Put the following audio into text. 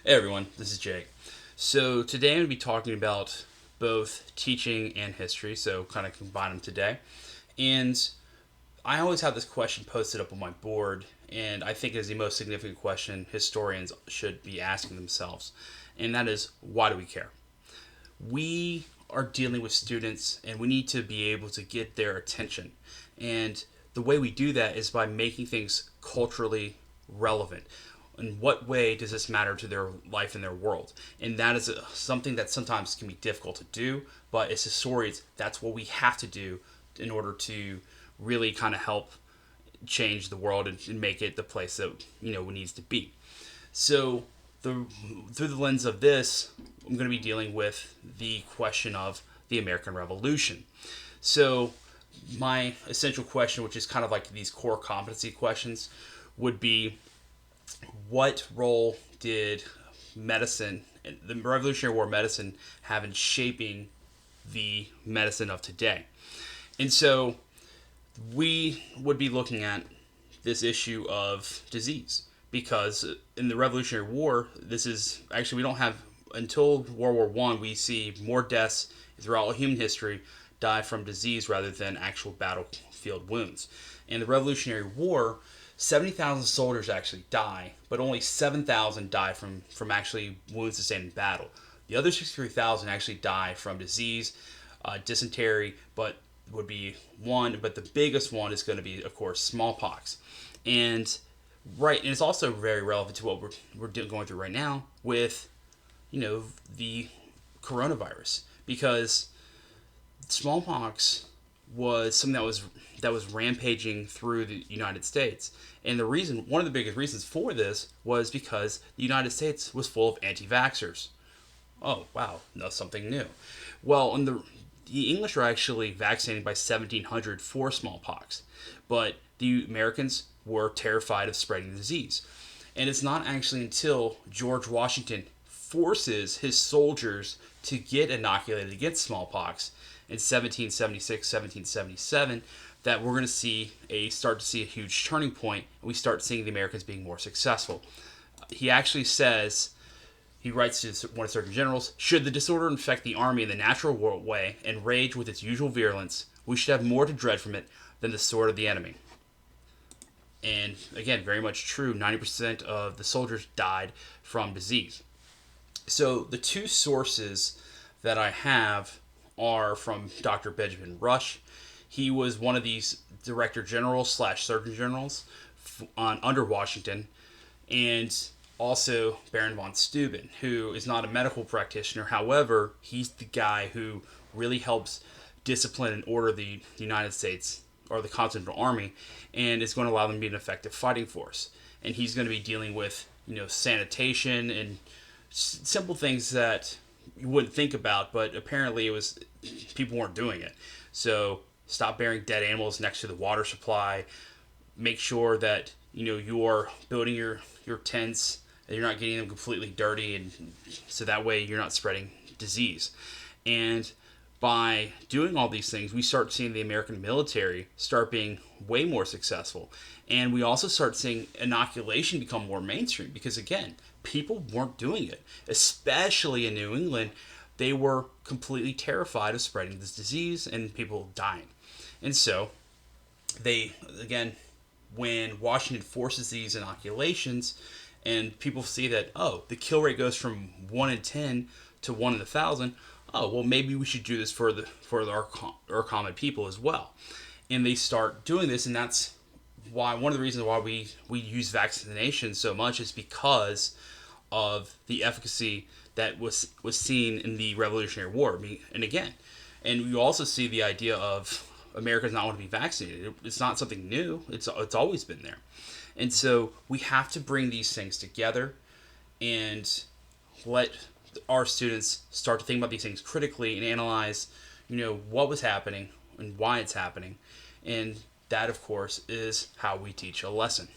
Hey everyone, this is Jake. So today I'm going to be talking about both teaching and history, so kind of combine them today. And I always have this question posted up on my board, and I think it is the most significant question historians should be asking themselves, and that is, why do we care? We are dealing with students, and we need to be able to get their attention. And the way we do that is by making things culturally relevant. In what way does this matter to their life and their world? And that is something that sometimes can be difficult to do, but as historians, that's what we have to do in order to really kind of help change the world and make it the place that it needs to be. So, through the lens of this, I'm going to be dealing with the question of the American Revolution. So, my essential question, which is kind of like these core competency questions, would be, what role did medicine, the Revolutionary War medicine, have in shaping the medicine of today? And so we would be looking at this issue of disease because in the Revolutionary War, this is actually, we don't have, until World War One, we see more deaths throughout human history die from disease rather than actual battlefield wounds. In the Revolutionary War, 70,000 soldiers actually die, but only 7,000 die from actually wounds sustained in battle. The other 63,000 actually die from disease, dysentery, but would be one, but the biggest one is going to be, of course, smallpox. And and it's also very relevant to what we're going through right now with, the coronavirus, because smallpox was something that was rampaging through the United States. And one of the biggest reasons for this was because the United States was full of anti-vaxxers. Oh, wow, that's something new. Well, the English were actually vaccinated by 1700 for smallpox, but the Americans were terrified of spreading the disease. And it's not actually until George Washington forces his soldiers to get inoculated against smallpox in 1776, 1777, that we're going to start to see a huge turning point, and we start seeing the Americans being more successful. He actually says, he writes to one of the Surgeon Generals, should the disorder infect the army in the natural way and rage with its usual virulence, we should have more to dread from it than the sword of the enemy. And again, very much true, 90% of the soldiers died from disease. So the two sources that I have are from Dr. Benjamin Rush. He was one of these director generals / surgeon generals under Washington, and also Baron von Steuben, who is not a medical practitioner. However, he's the guy who really helps discipline and order the United States or the Continental Army, and is going to allow them to be an effective fighting force. And he's going to be dealing with sanitation and simple things that you wouldn't think about, but apparently people weren't doing it. So stop burying dead animals next to the water supply. Make sure that you're building your tents and you're not getting them completely dirty, and so that way you're not spreading disease. And by doing all these things, we start seeing the American military start being way more successful. And we also start seeing inoculation become more mainstream because, again, people weren't doing it. Especially in New England, they were completely terrified of spreading this disease and people dying. And so, when Washington forces these inoculations, and people see that, the kill rate goes from 1 in 10 to 1 in 1,000, well, maybe we should do this for our common people as well. And they start doing this, and that's why one of the reasons why we use vaccination so much is because of the efficacy that was seen in the Revolutionary War. And you also see the idea of Americans not want to be vaccinated. It's not something new. It's always been there. And so we have to bring these things together and let our students start to think about these things critically and analyze, what was happening and why it's happening. And that, of course, is how we teach a lesson.